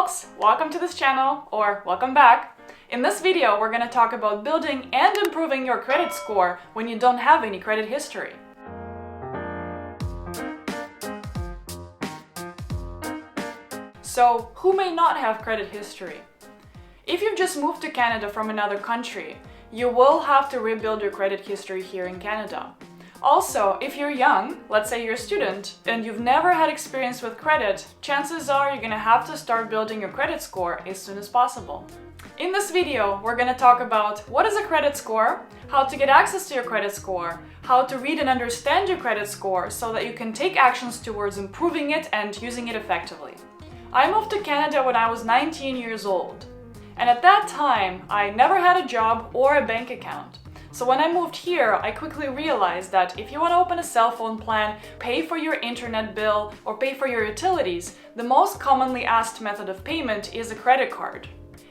folks, welcome to this channel, or welcome back. In this video, we're going to talk about building and improving your credit score when you don't have any credit history. So, who may not have credit history? If you've just moved to Canada from another country, you will have to rebuild your credit history here in Canada. Also, if you're young, let's say you're a student, and you've never had experience with credit, chances are you're going to have to start building your credit score as soon as possible. In this video, we're going to talk about what is a credit score, how to get access to your credit score, how to read and understand your credit score so that you can take actions towards improving it and using it effectively. I moved to Canada when I was 19 years old, and at that time, I never had a job or a bank account. So when I moved here, I quickly realized that if you want to open a cell phone plan, pay for your internet bill, or pay for your utilities, the most commonly asked method of payment is a credit card.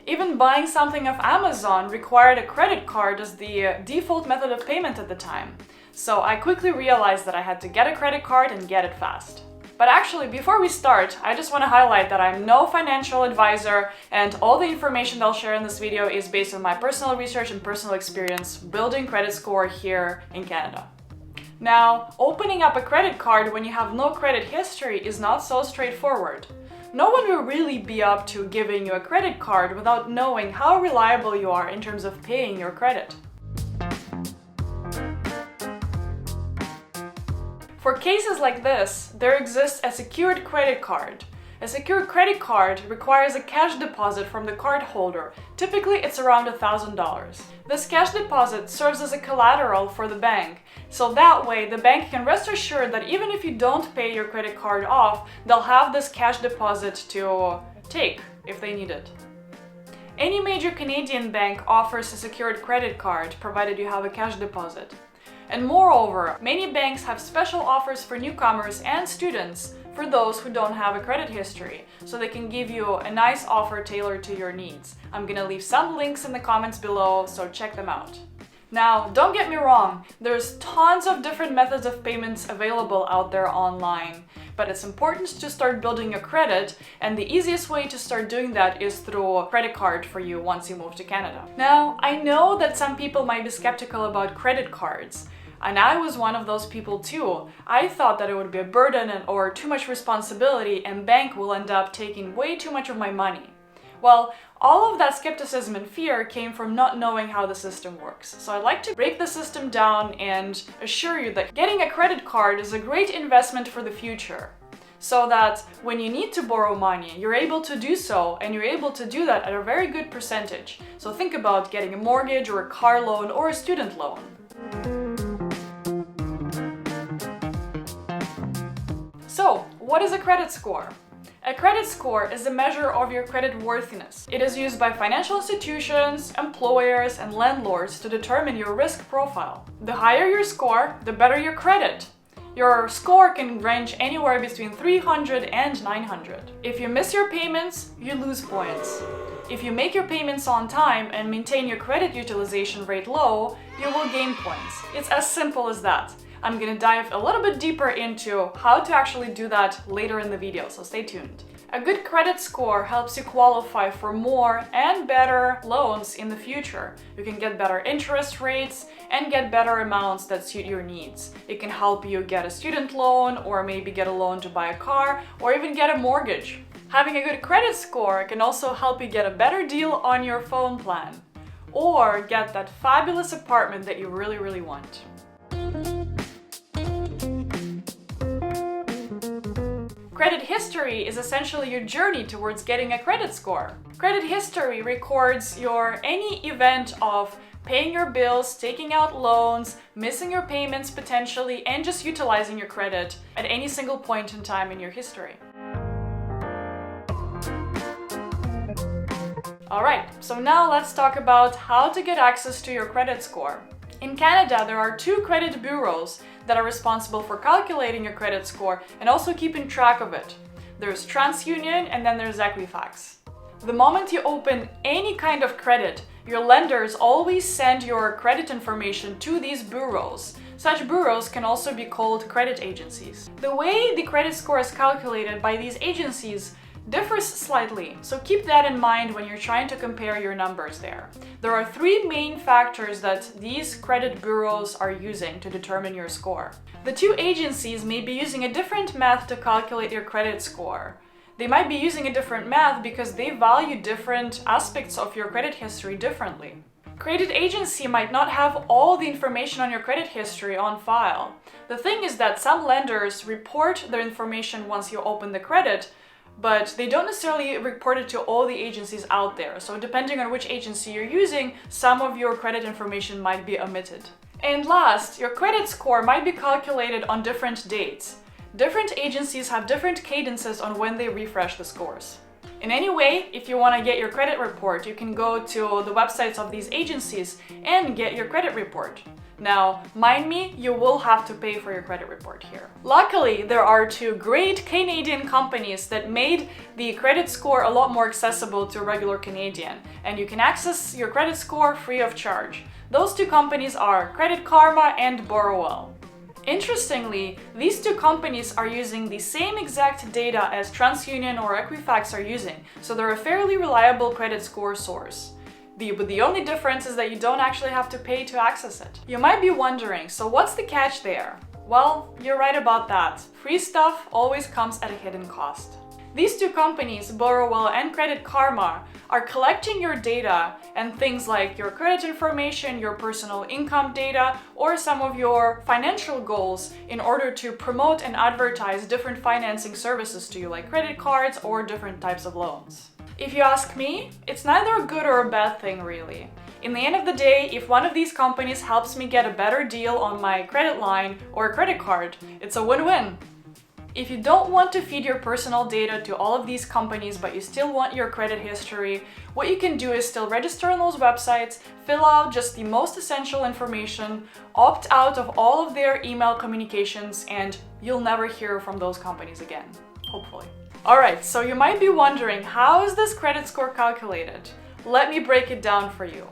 Even buying something off Amazon required a credit card as the default method of payment at the time. So I quickly realized that I had to get a credit card and get it fast. But actually, before we start, I just want to highlight that I'm no financial advisor, and all the information that I'll share in this video is based on my personal research and personal experience building credit score here in Canada. Now, opening up a credit card when you have no credit history is not so straightforward. No one will really be up to giving you a credit card without knowing how reliable you are in terms of paying your credit. For cases like this, there exists a secured credit card. A secured credit card requires a cash deposit from the cardholder. Typically, it's around $1,000. This cash deposit serves as a collateral for the bank, so that way the bank can rest assured that even if you don't pay your credit card off, they'll have this cash deposit to take if they need it. Any major Canadian bank offers a secured credit card, provided you have a cash deposit. And moreover, many banks have special offers for newcomers and students for those who don't have a credit history, so they can give you a nice offer tailored to your needs. I'm gonna leave some links in the comments below, so check them out. Now, don't get me wrong, there's tons of different methods of payments available out there online, but it's important to start building your credit, and the easiest way to start doing that is through a credit card for you once you move to Canada. Now, I know that some people might be skeptical about credit cards, and I was one of those people too. I thought that it would be a burden or too much responsibility, and bank will end up taking way too much of my money. Well, all of that skepticism and fear came from not knowing how the system works. So I'd like to break the system down and assure you that getting a credit card is a great investment for the future, so that when you need to borrow money, you're able to do so, and you're able to do that at a very good percentage. So think about getting a mortgage or a car loan or a student loan. So, what is a credit score? A credit score is a measure of your credit worthiness. It is used by financial institutions, employers, and landlords to determine your risk profile. The higher your score, the better your credit. Your score can range anywhere between 300 and 900. If you miss your payments, you lose points. If you make your payments on time and maintain your credit utilization rate low, you will gain points. It's as simple as that. I'm gonna dive a little bit deeper into how to actually do that later in the video, so stay tuned. A good credit score helps you qualify for more and better loans in the future. You can get better interest rates and get better amounts that suit your needs. It can help you get a student loan, or maybe get a loan to buy a car, or even get a mortgage. Having a good credit score can also help you get a better deal on your phone plan, or get that fabulous apartment that you really want. Credit history is essentially your journey towards getting a credit score. Credit history records any event of paying your bills, taking out loans, missing your payments potentially, and just utilizing your credit at any single point in time in your history. Alright, so now let's talk about how to get access to your credit score. In Canada, there are two credit bureaus that are responsible for calculating your credit score and also keeping track of it. There's TransUnion, and then there's Equifax. The moment you open any kind of credit, your lenders always send your credit information to these bureaus. Such bureaus can also be called credit agencies. The way the credit score is calculated by these agencies differs slightly, so keep that in mind when you're trying to compare your numbers there. There are three main factors that these credit bureaus are using to determine your score. The two agencies may be using a different math to calculate your credit score. They might be using a different math because they value different aspects of your credit history differently. Credit agency might not have all the information on your credit history on file. The thing is that some lenders report their information once you open the credit, but they don't necessarily report it to all the agencies out there. So depending on which agency you're using, some of your credit information might be omitted. And last, your credit score might be calculated on different dates. Different agencies have different cadences on when they refresh the scores. In any way, if you want to get your credit report, you can go to the websites of these agencies and get your credit report. Now, mind me, you will have to pay for your credit report here. Luckily, there are two great Canadian companies that made the credit score a lot more accessible to a regular Canadian, and you can access your credit score free of charge. Those two companies are Credit Karma and Borrowell. Interestingly, these two companies are using the same exact data as TransUnion or Equifax are using, so they're a fairly reliable credit score source. But the only difference is that you don't actually have to pay to access it. You might be wondering, so what's the catch there? Well, you're right about that. Free stuff always comes at a hidden cost. These two companies, Borrowell and Credit Karma, are collecting your data and things like your credit information, your personal income data, or some of your financial goals in order to promote and advertise different financing services to you, like credit cards or different types of loans. If you ask me, it's neither a good or a bad thing, really. In the end of the day, if one of these companies helps me get a better deal on my credit line or credit card, it's a win-win. If you don't want to feed your personal data to all of these companies, but you still want your credit history, what you can do is still register on those websites, fill out just the most essential information, opt out of all of their email communications, and you'll never hear from those companies again, hopefully. Alright, so you might be wondering, how is this credit score calculated? Let me break it down for you.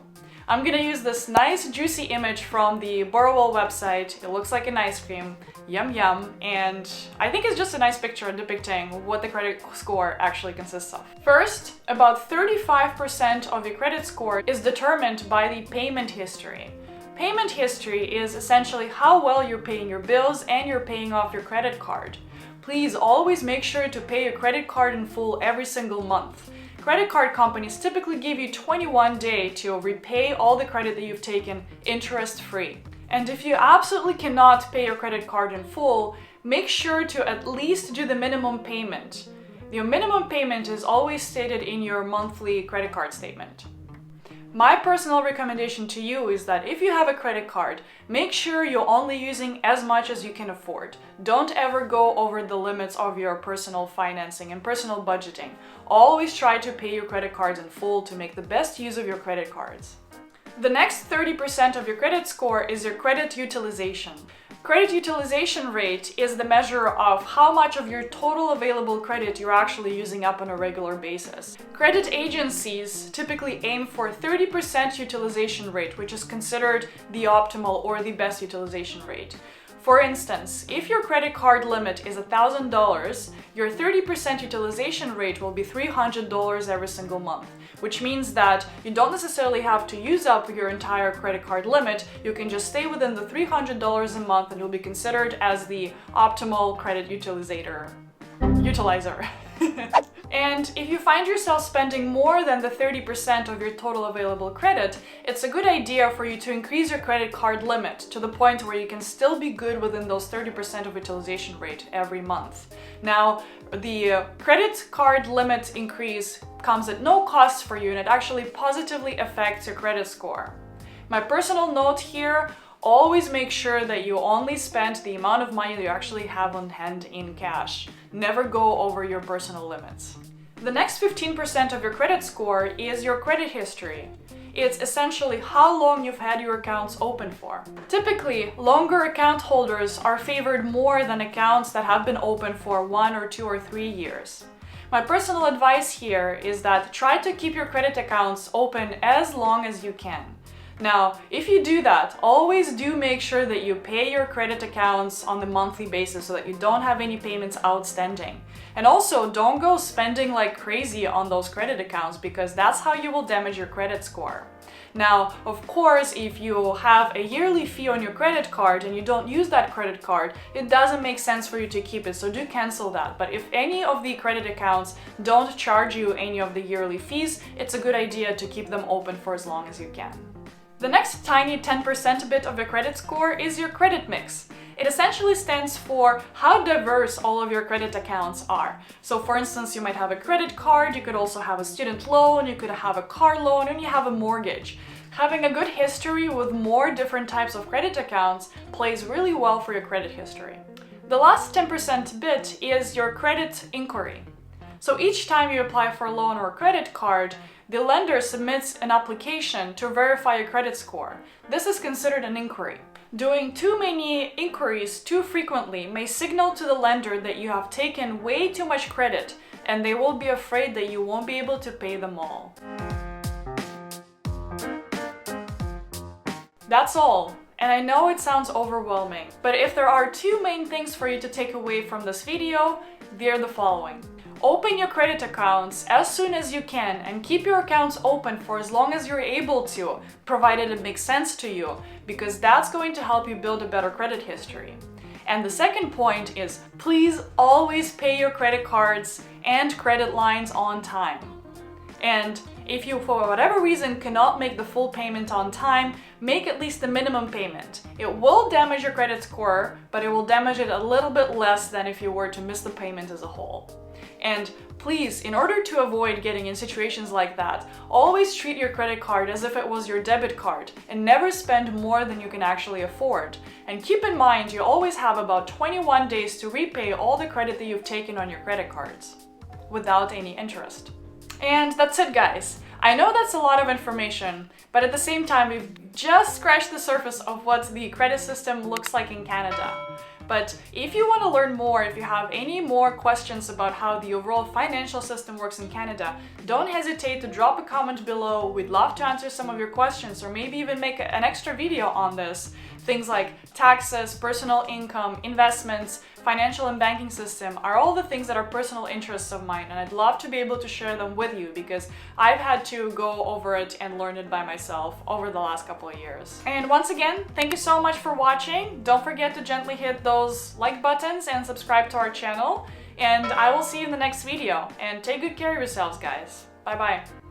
I'm gonna use this nice juicy image from the Borrowell website. It looks like an ice cream, yum yum, and I think it's just a nice picture depicting what the credit score actually consists of. First, about 35% of your credit score is determined by the payment history. Payment history is essentially how well you're paying your bills and you're paying off your credit card. Please always make sure to pay your credit card in full every single month. Credit card companies typically give you 21 days to repay all the credit that you've taken interest-free. And if you absolutely cannot pay your credit card in full, make sure to at least do the minimum payment. Your minimum payment is always stated in your monthly credit card statement. My personal recommendation to you is that if you have a credit card, make sure you're only using as much as you can afford. Don't ever go over the limits of your personal financing and personal budgeting. Always try to pay your credit cards in full to make the best use of your credit cards. The next 30% of your credit score is your credit utilization. Credit utilization rate is the measure of how much of your total available credit you're actually using up on a regular basis. Credit agencies typically aim for 30% utilization rate, which is considered the optimal or the best utilization rate. For instance, if your credit card limit is $1,000, your 30% utilization rate will be $300 every single month, which means that you don't necessarily have to use up your entire credit card limit. You can just stay within the $300 a month and you'll be considered as the optimal credit utilizer. And if you find yourself spending more than the 30% of your total available credit, it's a good idea for you to increase your credit card limit to the point where you can still be good within those 30% of utilization rate every month. Now, the credit card limit increase comes at no cost for you and it actually positively affects your credit score. My personal note here, always make sure that you only spend the amount of money that you actually have on hand in cash. Never go over your personal limits. The next 15% of your credit score is your credit history. It's essentially how long you've had your accounts open for. Typically, longer account holders are favored more than accounts that have been open for 1 or 2 or 3 years. My personal advice here is that try to keep your credit accounts open as long as you can. Now, if you do that, always do make sure that you pay your credit accounts on the monthly basis so that you don't have any payments outstanding. And also, don't go spending like crazy on those credit accounts, because that's how you will damage your credit score. Now, of course, if you have a yearly fee on your credit card and you don't use that credit card, it doesn't make sense for you to keep it, so do cancel that. But if any of the credit accounts don't charge you any of the yearly fees, it's a good idea to keep them open for as long as you can. The next tiny 10% bit of your credit score is your credit mix. It essentially stands for how diverse all of your credit accounts are. So for instance, you might have a credit card, you could also have a student loan, you could have a car loan, and you have a mortgage. Having a good history with more different types of credit accounts plays really well for your credit history. The last 10% bit is your credit inquiry. So each time you apply for a loan or a credit card, the lender submits an application to verify your credit score. This is considered an inquiry. Doing too many inquiries too frequently may signal to the lender that you have taken way too much credit, and they will be afraid that you won't be able to pay them all. That's all. And I know it sounds overwhelming, but if there are two main things for you to take away from this video, they're the following. Open your credit accounts as soon as you can and keep your accounts open for as long as you're able to, provided it makes sense to you, because that's going to help you build a better credit history. And the second point is, please always pay your credit cards and credit lines on time. And if you, for whatever reason, cannot make the full payment on time, make at least the minimum payment. It will damage your credit score, but it will damage it a little bit less than if you were to miss the payment as a whole. And please, in order to avoid getting in situations like that, always treat your credit card as if it was your debit card and never spend more than you can actually afford. And keep in mind, you always have about 21 days to repay all the credit that you've taken on your credit cards without any interest. And that's it, guys. I know that's a lot of information, but at the same time, we've just scratched the surface of what the credit system looks like in Canada. But if you want to learn more, if you have any more questions about how the overall financial system works in Canada, don't hesitate to drop a comment below. We'd love to answer some of your questions, or maybe even make an extra video on this. Things like taxes, personal income, investments, financial and banking system are all the things that are personal interests of mine, and I'd love to be able to share them with you because I've had to go over it and learn it by myself over the last couple of years. And once again, thank you so much for watching. Don't forget to gently hit those like buttons and subscribe to our channel, and I will see you in the next video. And take good care of yourselves, guys. Bye bye.